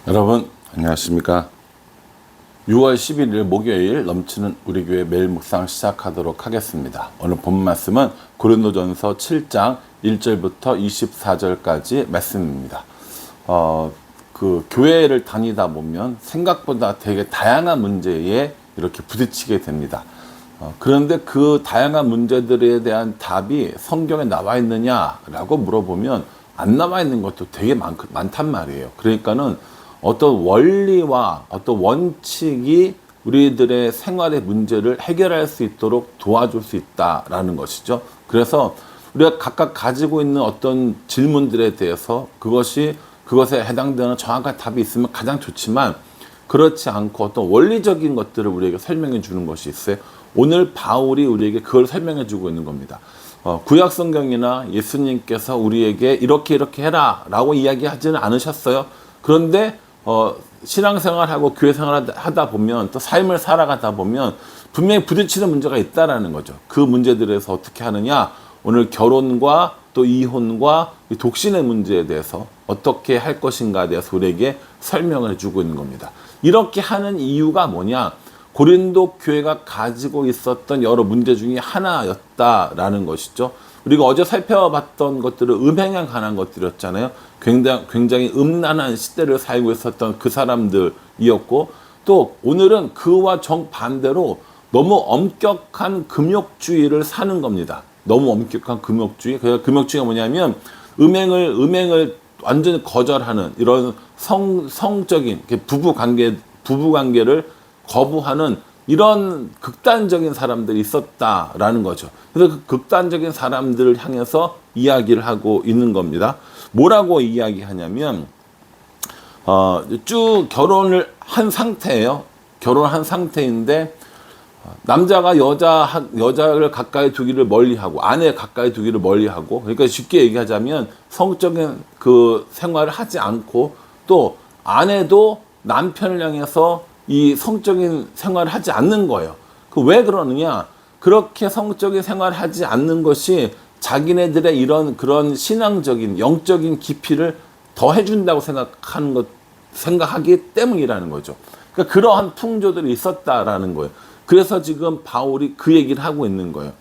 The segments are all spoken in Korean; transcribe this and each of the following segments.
여러분 안녕하십니까. 6월 11일 목요일 넘치는 우리 교회 매일 묵상 시작하도록 하겠습니다. 오늘 본 말씀은 고린도전서 7장 1절부터 24절까지 말씀입니다. 그 교회를 다니다 보면 생각보다 되게 다양한 문제에 이렇게 부딪히게 됩니다. 그런데 그 다양한 문제들에 대한 답이 성경에 나와 있느냐라고 물어보면 안 나와 있는 것도 되게 많단 말이에요. 그러니까는 어떤 원리와 어떤 원칙이 우리들의 생활의 문제를 해결할 수 있도록 도와줄 수 있다라는 것이죠. 그래서 우리가 각각 가지고 있는 어떤 질문들에 대해서 그것에 해당되는 정확한 답이 있으면 가장 좋지만, 그렇지 않고 어떤 원리적인 것들을 우리에게 설명해 주는 것이 있어요. 오늘 바울이 우리에게 그걸 설명해 주고 있는 겁니다. 구약 성경이나 예수님께서 우리에게 이렇게 해라 라고 이야기하지는 않으셨어요. 그런데 신앙생활하고 교회생활 하다 보면, 또 삶을 살아가다 보면 분명히 부딪히는 문제가 있다라는 거죠. 그 문제들에서 어떻게 하느냐, 오늘 결혼과 또 이혼과 독신의 문제에 대해서 어떻게 할 것인가에 대해서 우리에게 설명을 해주고 있는 겁니다. 이렇게 하는 이유가 뭐냐, 고린도 교회가 가지고 있었던 여러 문제 중에 하나였다라는 것이죠. 우리가 어제 살펴봤던 것들은 음행에 관한 것들이었잖아요. 굉장히 음란한 시대를 살고 있었던 그 사람들이었고, 또 오늘은 그와 정반대로 너무 엄격한 금욕주의를 사는 겁니다. 너무 엄격한 금욕주의. 그 금욕주의가 뭐냐면 음행을 완전히 거절하는 이런 성적인 부부관계를 거부하는 이런 극단적인 사람들이 있었다라는 거죠. 그래서 그 극단적인 사람들을 향해서 이야기를 하고 있는 겁니다. 뭐라고 이야기하냐면, 쭉 결혼을 한 상태예요. 결혼한 상태인데, 남자가 여자를 가까이 두기를 멀리하고, 아내 가까이 두기를 멀리하고, 그러니까 쉽게 얘기하자면 성적인 그 생활을 하지 않고, 또 아내도 남편을 향해서 이 성적인 생활을 하지 않는 거예요. 왜 그러느냐? 그렇게 성적인 생활을 하지 않는 것이 자기네들의 그런 신앙적인 영적인 깊이를 더 해준다고 생각하기 때문이라는 거죠. 그러니까 그러한 풍조들이 있었다라는 거예요. 그래서 지금 바울이 그 얘기를 하고 있는 거예요.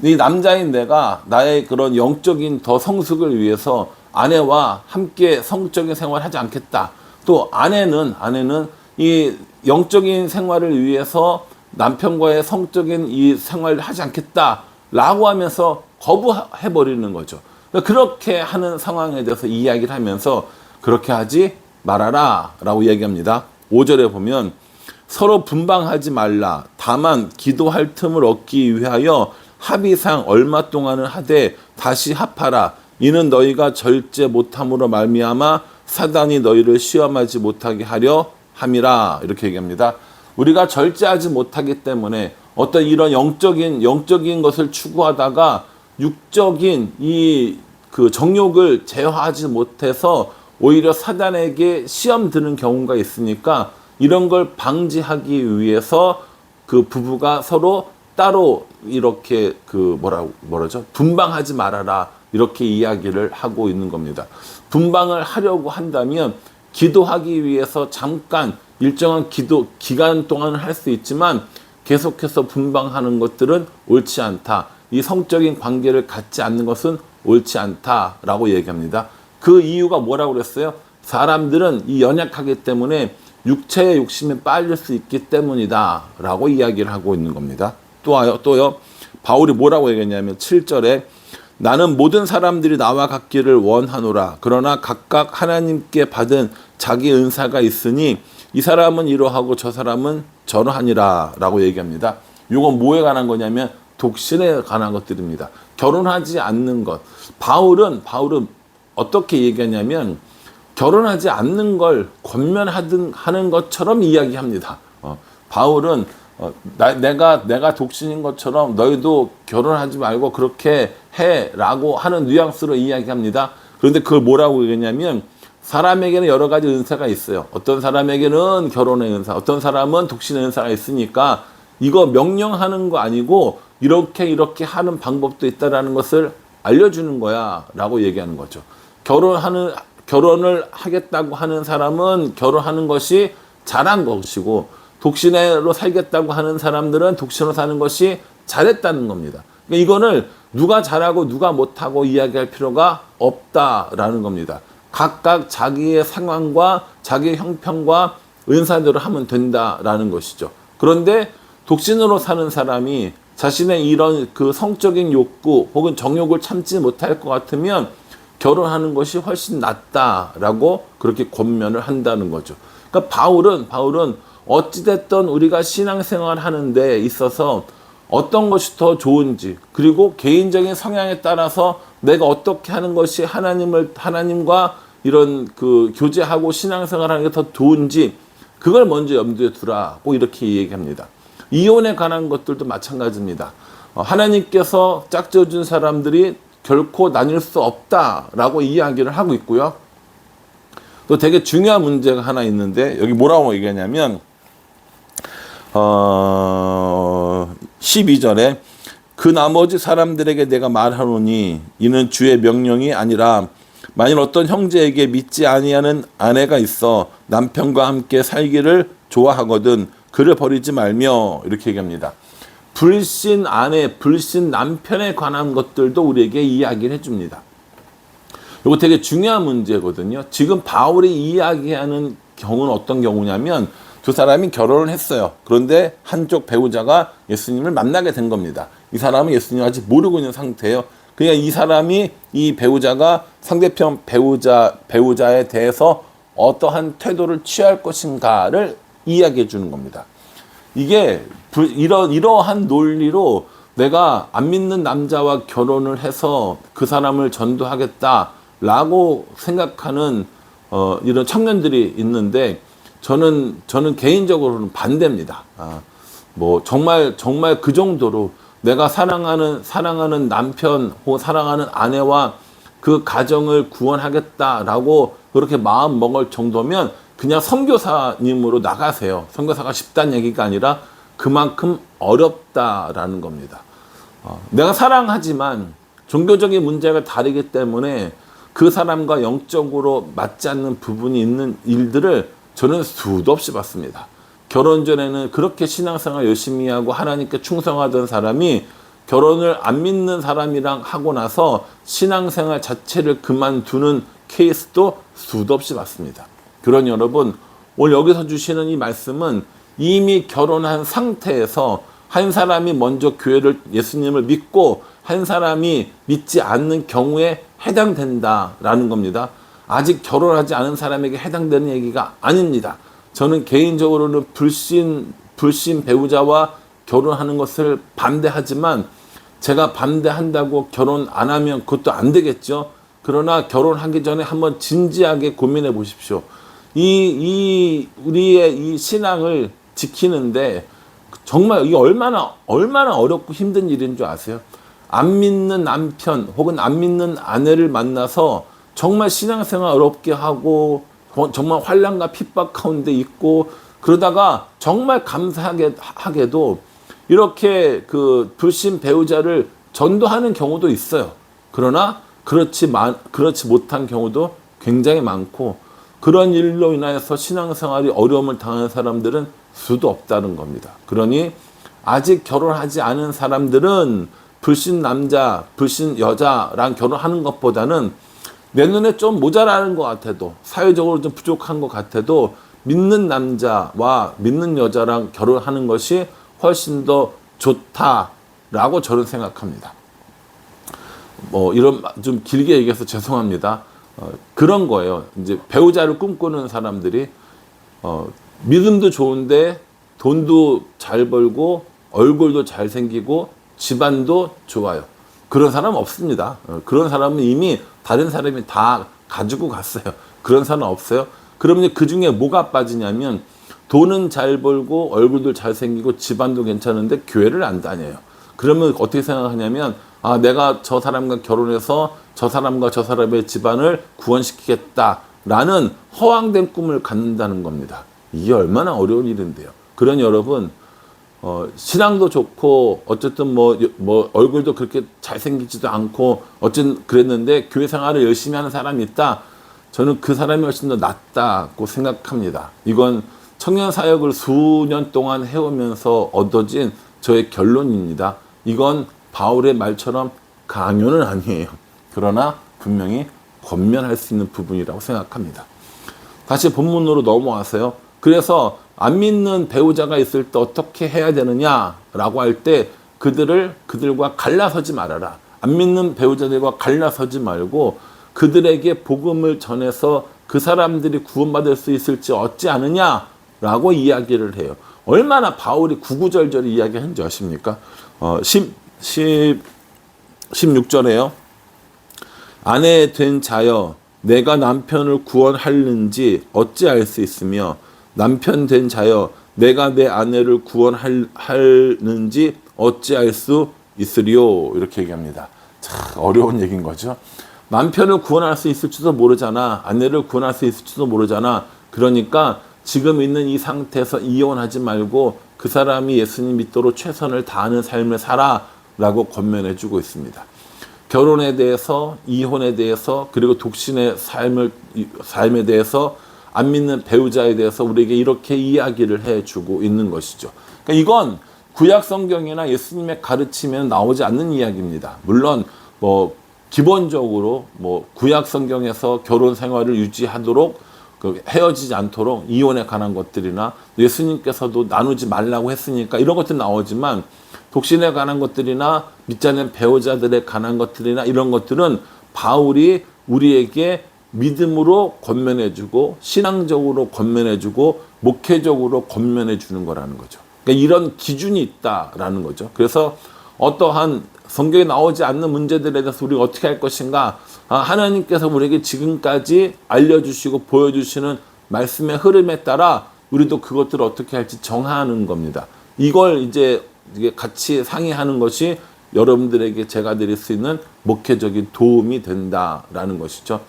이 남자인 내가 나의 그런 영적인 더 성숙을 위해서 아내와 함께 성적인 생활을 하지 않겠다. 또 아내는 이 영적인 생활을 위해서 남편과의 성적인 이 생활을 하지 않겠다라고 하면서 거부해버리는 거죠. 그렇게 하는 상황에 대해서 이야기를 하면서 그렇게 하지 말아라 라고 이야기합니다. 5절에 보면, 서로 분방하지 말라. 다만 기도할 틈을 얻기 위하여 합의상 얼마 동안은 하되 다시 합하라. 이는 너희가 절제 못함으로 말미암아 사단이 너희를 시험하지 못하게 하려 함이라. 이렇게 얘기합니다. 우리가 절제하지 못하기 때문에 어떤 이런 영적인 것을 추구하다가 육적인 그 정욕을 제어하지 못해서 오히려 사단에게 시험 드는 경우가 있으니까, 이런 걸 방지하기 위해서 그 부부가 서로 따로 이렇게 분방하지 말아라 이렇게 이야기를 하고 있는 겁니다. 분방을 하려고 한다면 기도하기 위해서 잠깐 일정한 기도 기간 동안은 할 수 있지만 계속해서 분방하는 것들은 옳지 않다. 이 성적인 관계를 갖지 않는 것은 옳지 않다라고 얘기합니다. 그 이유가 뭐라고 그랬어요? 사람들은 이 연약하기 때문에 육체의 욕심에 빠질 수 있기 때문이다 라고 이야기를 하고 있는 겁니다. 또요, 바울이 뭐라고 얘기했냐면 7절에, 나는 모든 사람들이 나와 같기를 원하노라. 그러나 각각 하나님께 받은 자기 은사가 있으니 이 사람은 이러하고 저 사람은 저러하니라 라고 얘기합니다. 이건 뭐에 관한 거냐면 독신에 관한 것들입니다. 결혼하지 않는 것. 바울은 어떻게 얘기하냐면 결혼하지 않는 걸 권면하는 것처럼 이야기합니다. 바울은 내가 독신인 것처럼 너희도 결혼하지 말고 그렇게 해라고 하는 뉘앙스로 이야기합니다. 그런데 그걸 뭐라고 얘기하냐면, 사람에게는 여러 가지 은사가 있어요. 어떤 사람에게는 결혼의 은사, 어떤 사람은 독신의 은사가 있으니까 이거 명령하는 거 아니고 이렇게 하는 방법도 있다라는 것을 알려주는 거야 라고 얘기하는 거죠. 결혼을 하겠다고 하는 사람은 결혼하는 것이 잘한 것이고, 독신으로 살겠다고 하는 사람들은 독신으로 사는 것이 잘했다는 겁니다. 그러니까 이거를 누가 잘하고 누가 못하고 이야기할 필요가 없다라는 겁니다. 각각 자기의 상황과 자기의 형편과 은사대로 하면 된다라는 것이죠. 그런데 독신으로 사는 사람이 자신의 이런 그 성적인 욕구 혹은 정욕을 참지 못할 것 같으면 결혼하는 것이 훨씬 낫다라고 그렇게 권면을 한다는 거죠. 그러니까 바울은 어찌됐든 우리가 신앙생활 하는 데 있어서 어떤 것이 더 좋은지, 그리고 개인적인 성향에 따라서 내가 어떻게 하는 것이 하나님과 이런 그 교제하고 신앙생활 하는 게 더 좋은지, 그걸 먼저 염두에 두라고 이렇게 얘기합니다. 이혼에 관한 것들도 마찬가지입니다. 하나님께서 짝져준 사람들이 결코 나뉠 수 없다라고 이야기를 하고 있고요. 또 되게 중요한 문제가 하나 있는데, 여기 뭐라고 얘기하냐면 12절에 그 나머지 사람들에게 내가 말하노니 이는 주의 명령이 아니라 만일 어떤 형제에게 믿지 아니하는 아내가 있어 남편과 함께 살기를 좋아하거든 그를 버리지 말며, 이렇게 얘기합니다. 불신 아내, 불신 남편에 관한 것들도 우리에게 이야기를 해줍니다. 이거 되게 중요한 문제거든요. 지금 바울이 이야기하는 경우는 어떤 경우냐면, 두 사람이 결혼을 했어요. 그런데 한쪽 배우자가 예수님을 만나게 된 겁니다. 이 사람은 예수님을 아직 모르고 있는 상태예요. 그냥 이 사람이, 이 배우자가 상대편 배우자에 대해서 어떠한 태도를 취할 것인가를 이야기해 주는 겁니다. 이게 이러한 논리로 내가 안 믿는 남자와 결혼을 해서 그 사람을 전도하겠다라고 생각하는 이런 청년들이 있는데, 저는 개인적으로는 반대입니다. 뭐 정말 그 정도로 내가 사랑하는 남편 혹은 사랑하는 아내와 그 가정을 구원하겠다라고 그렇게 마음 먹을 정도면 그냥 선교사님으로 나가세요. 선교사가 쉽다는 얘기가 아니라 그만큼 어렵다라는 겁니다. 내가 사랑하지만 종교적인 문제가 다르기 때문에 그 사람과 영적으로 맞지 않는 부분이 있는 일들을 저는 수도 없이 봤습니다. 결혼 전에는 그렇게 신앙생활 열심히 하고 하나님께 충성하던 사람이 결혼을 안 믿는 사람이랑 하고 나서 신앙생활 자체를 그만두는 케이스도 수도 없이 봤습니다. 그러니 여러분, 오늘 여기서 주시는 이 말씀은 이미 결혼한 상태에서 한 사람이 먼저 예수님을 믿고 한 사람이 믿지 않는 경우에 해당된다라는 겁니다. 아직 결혼하지 않은 사람에게 해당되는 얘기가 아닙니다. 저는 개인적으로는 불신 배우자와 결혼하는 것을 반대하지만, 제가 반대한다고 결혼 안 하면 그것도 안 되겠죠. 그러나 결혼하기 전에 한번 진지하게 고민해 보십시오. 우리의 이 신앙을 지키는데 정말 이게 얼마나 어렵고 힘든 일인 줄 아세요? 안 믿는 남편 혹은 안 믿는 아내를 만나서 정말 신앙생활 어렵게 하고 정말 환난과 핍박 가운데 있고, 그러다가 정말 감사하게도 이렇게 그 불신 배우자를 전도하는 경우도 있어요. 그러나 그렇지 못한 경우도 굉장히 많고, 그런 일로 인하여서 신앙생활이 어려움을 당하는 사람들은 수도 없다는 겁니다. 그러니 아직 결혼하지 않은 사람들은 불신 남자, 불신 여자랑 결혼하는 것보다는 내 눈에 좀 모자라는 것 같아도, 사회적으로 좀 부족한 것 같아도 믿는 남자와 믿는 여자랑 결혼하는 것이 훨씬 더 좋다라고 저는 생각합니다. 뭐 이런 좀 길게 얘기해서 죄송합니다. 그런 거예요. 이제 배우자를 꿈꾸는 사람들이 믿음도 좋은데 돈도 잘 벌고 얼굴도 잘생기고 집안도 좋아요. 그런 사람 없습니다. 그런 사람은 이미 다른 사람이 다 가지고 갔어요. 그런 사람 없어요. 그러면 그 중에 뭐가 빠지냐면, 돈은 잘 벌고 얼굴도 잘생기고 집안도 괜찮은데 교회를 안 다녀요. 그러면 어떻게 생각하냐면, 내가 저 사람과 결혼해서 저 사람과 저 사람의 집안을 구원시키겠다라는 허황된 꿈을 갖는다는 겁니다. 이게 얼마나 어려운 일인데요. 그러니 여러분, 신앙도 좋고 어쨌든 뭐 얼굴도 그렇게 잘생기지도 않고 어쨌든 그랬는데 교회 생활을 열심히 하는 사람이 있다. 저는 그 사람이 훨씬 더 낫다고 생각합니다. 이건 청년 사역을 수년 동안 해오면서 얻어진 저의 결론입니다. 이건 바울의 말처럼 강요는 아니에요. 그러나 분명히 권면할 수 있는 부분이라고 생각합니다. 다시 본문으로 넘어와서요. 그래서 안 믿는 배우자가 있을 때 어떻게 해야 되느냐라고 할 때 그들과 갈라서지 말아라. 안 믿는 배우자들과 갈라서지 말고 그들에게 복음을 전해서 그 사람들이 구원받을 수 있을지 얻지 않으냐라고 이야기를 해요. 얼마나 바울이 구구절절히 이야기한지 아십니까? 16절에요. 아내 된 자여 내가 남편을 구원하는지 어찌할 수 있으며 남편 된 자여 내가 내 아내를 구원하는지 어찌할 수 있으리요. 이렇게 얘기합니다. 참 어려운 얘기인 거죠. 남편을 구원할 수 있을지도 모르잖아. 아내를 구원할 수 있을지도 모르잖아. 그러니까 지금 있는 이 상태에서 이혼하지 말고 그 사람이 예수님 믿도록 최선을 다하는 삶을 살아 라고 권면해 주고 있습니다. 결혼에 대해서, 이혼에 대해서, 그리고 독신의 삶에 대해서, 안 믿는 배우자에 대해서 우리에게 이렇게 이야기를 해주고 있는 것이죠. 그러니까 이건 구약 성경이나 예수님의 가르침에는 나오지 않는 이야기입니다. 물론 기본적으로 구약 성경에서 결혼 생활을 유지하도록 헤어지지 않도록 이혼에 관한 것들이나 예수님께서도 나누지 말라고 했으니까 이런 것들이 나오지만 독신에 관한 것들이나 믿지 않는 배우자들에 관한 것들이나 이런 것들은 바울이 우리에게 믿음으로 권면해주고 신앙적으로 권면해주고 목회적으로 권면해주는 거라는 거죠. 그러니까 이런 기준이 있다라는 거죠. 그래서 어떠한 성경에 나오지 않는 문제들에 대해서 우리가 어떻게 할 것인가, 하나님께서 우리에게 지금까지 알려주시고 보여주시는 말씀의 흐름에 따라 우리도 그것들을 어떻게 할지 정하는 겁니다. 이걸 이제 같이 상의하는 것이 여러분들에게 제가 드릴 수 있는 목회적인 도움이 된다라는 것이죠.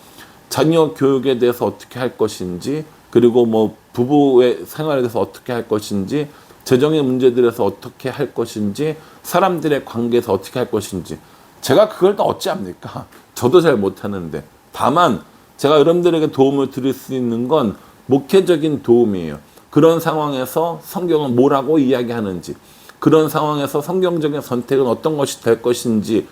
자녀 교육에 대해서 어떻게 할 것인지, 그리고 부부의 생활에 대해서 어떻게 할 것인지, 재정의 문제들에서 어떻게 할 것인지, 사람들의 관계에서 어떻게 할 것인지, 제가 그걸 다 어찌합니까? 저도 잘 못하는데. 다만 제가 여러분들에게 도움을 드릴 수 있는 건 목회적인 도움이에요. 그런 상황에서 성경은 뭐라고 이야기하는지, 그런 상황에서 성경적인 선택은 어떤 것이 될 것인지에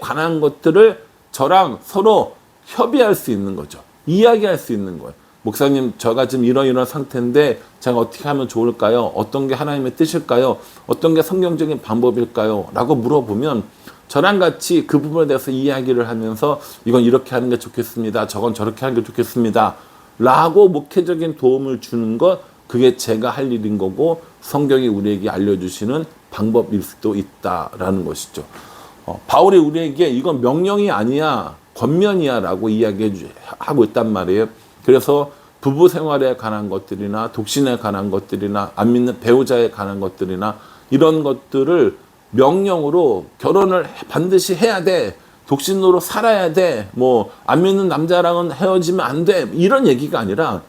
관한 것들을 저랑 서로 협의할 수 있는 거죠. 이야기할 수 있는 거예요. 목사님, 저가 지금 이런 상태인데 제가 어떻게 하면 좋을까요? 어떤 게 하나님의 뜻일까요? 어떤 게 성경적인 방법일까요? 라고 물어보면 저랑 같이 그 부분에 대해서 이야기를 하면서 이건 이렇게 하는 게 좋겠습니다. 저건 저렇게 하는 게 좋겠습니다. 라고 목회적인 도움을 주는 것, 그게 제가 할 일인 거고 성경이 우리에게 알려주시는 방법일 수도 있다라는 것이죠. 바울이 우리에게 이건 명령이 아니야, 권면이야 라고 이야기하고 있단 말이에요. 그래서 부부 생활에 관한 것들이나 독신에 관한 것들이나 안 믿는 배우자에 관한 것들이나 이런 것들을 명령으로 결혼을 반드시 해야 돼, 독신으로 살아야 돼, 안 믿는 남자랑은 헤어지면 안 돼, 이런 얘기가 아니라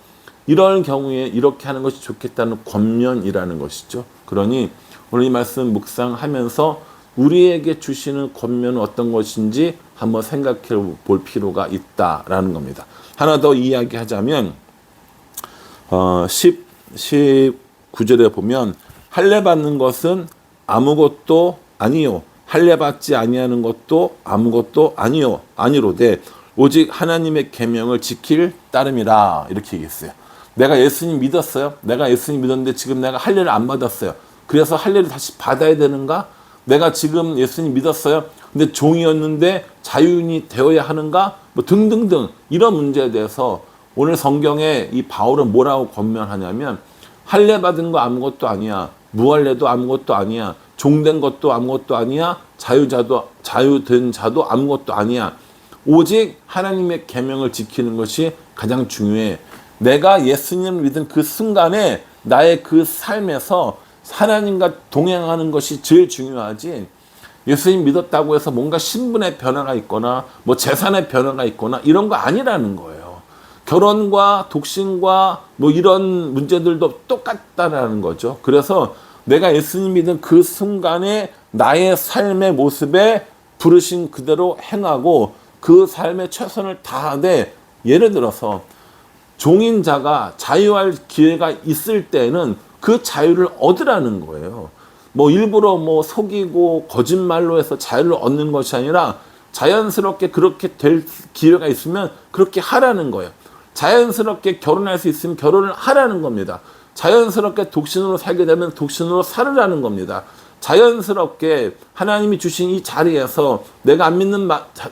이런 경우에 이렇게 하는 것이 좋겠다는 권면이라는 것이죠. 그러니 오늘 이 말씀 묵상하면서 우리에게 주시는 권면은 어떤 것인지 한번 생각해 볼 필요가 있다라는 겁니다. 하나 더 이야기하자면 19절에 보면 할례 받는 것은 아무것도 아니요, 할례 받지 아니하는 것도 아무것도 아니로되 오직 하나님의 계명을 지킬 따름이라, 이렇게 얘기했어요. 내가 예수님 믿었어요. 내가 예수님 믿었는데 지금 내가 할례를 안 받았어요. 그래서 할례를 다시 받아야 되는가? 내가 지금 예수님 믿었어요. 근데 종이었는데 자유인이 되어야 하는가? 등등등 이런 문제에 대해서 오늘 성경에 이 바울은 뭐라고 권면하냐면 할례 받은 거 아무것도 아니야. 무할례도 아무것도 아니야. 종된 것도 아무것도 아니야. 자유된 자도 아무것도 아니야. 오직 하나님의 계명을 지키는 것이 가장 중요해. 내가 예수님을 믿은 그 순간에 나의 그 삶에서 하나님과 동행하는 것이 제일 중요하지, 예수님 믿었다고 해서 뭔가 신분의 변화가 있거나 재산의 변화가 있거나 이런 거 아니라는 거예요. 결혼과 독신과 이런 문제들도 똑같다라는 거죠. 그래서 내가 예수님 믿은 그 순간에 나의 삶의 모습에 부르신 그대로 행하고 그 삶에 최선을 다하되 예를 들어서 종인 자가 자유할 기회가 있을 때는 그 자유를 얻으라는 거예요. 뭐 일부러 뭐 속이고 거짓말로 해서 자유를 얻는 것이 아니라 자연스럽게 그렇게 될 기회가 있으면 그렇게 하라는 거예요. 자연스럽게 결혼할 수 있으면 결혼을 하라는 겁니다. 자연스럽게 독신으로 살게 되면 독신으로 살으라는 겁니다. 자연스럽게 하나님이 주신 이 자리에서 내가 안 믿는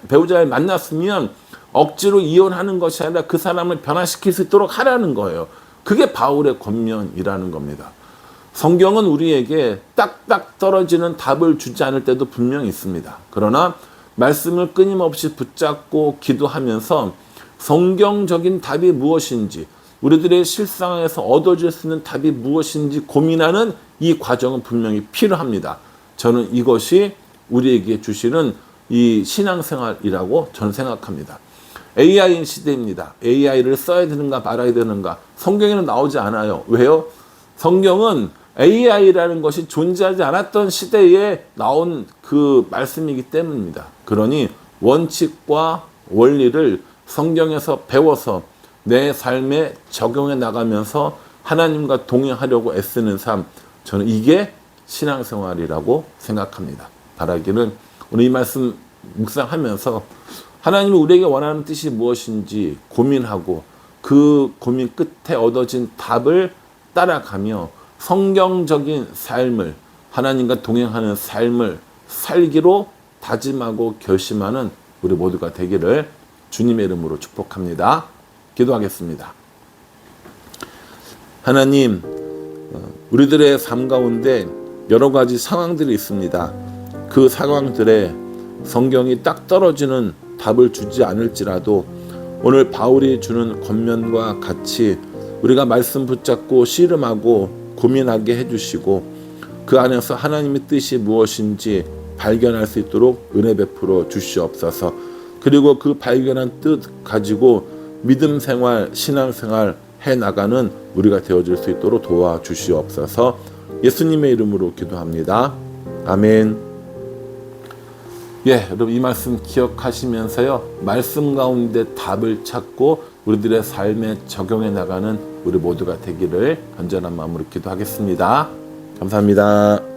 배우자를 만났으면 억지로 이혼하는 것이 아니라 그 사람을 변화시킬 수 있도록 하라는 거예요. 그게 바울의 권면이라는 겁니다. 성경은 우리에게 딱딱 떨어지는 답을 주지 않을 때도 분명히 있습니다. 그러나 말씀을 끊임없이 붙잡고 기도하면서 성경적인 답이 무엇인지, 우리들의 실상에서 얻어질 수 있는 답이 무엇인지 고민하는 이 과정은 분명히 필요합니다. 저는 이것이 우리에게 주시는 이 신앙생활이라고 저는 생각합니다. AI 시대입니다. AI를 써야 되는가 말아야 되는가. 성경에는 나오지 않아요. 왜요? 성경은 AI라는 것이 존재하지 않았던 시대에 나온 그 말씀이기 때문입니다. 그러니 원칙과 원리를 성경에서 배워서 내 삶에 적용해 나가면서 하나님과 동행하려고 애쓰는 삶, 저는 이게 신앙생활이라고 생각합니다. 바라기는 오늘 이 말씀 묵상하면서 하나님이 우리에게 원하는 뜻이 무엇인지 고민하고 그 고민 끝에 얻어진 답을 따라가며 성경적인 삶을, 하나님과 동행하는 삶을 살기로 다짐하고 결심하는 우리 모두가 되기를 주님의 이름으로 축복합니다. 기도하겠습니다. 하나님, 우리들의 삶 가운데 여러 가지 상황들이 있습니다. 그 상황들에 성경이 딱 떨어지는 답을 주지 않을지라도 오늘 바울이 주는 권면과 같이 우리가 말씀 붙잡고 씨름하고 고민하게 해주시고 그 안에서 하나님의 뜻이 무엇인지 발견할 수 있도록 은혜 베풀어 주시옵소서. 그리고 그 발견한 뜻 가지고 믿음 생활, 신앙 생활 해나가는 우리가 되어질 수 있도록 도와주시옵소서. 예수님의 이름으로 기도합니다. 아멘. 여러분 이 말씀 기억하시면서요, 말씀 가운데 답을 찾고 우리들의 삶에 적용해 나가는 우리 모두가 되기를 간절한 마음으로 기도하겠습니다. 감사합니다.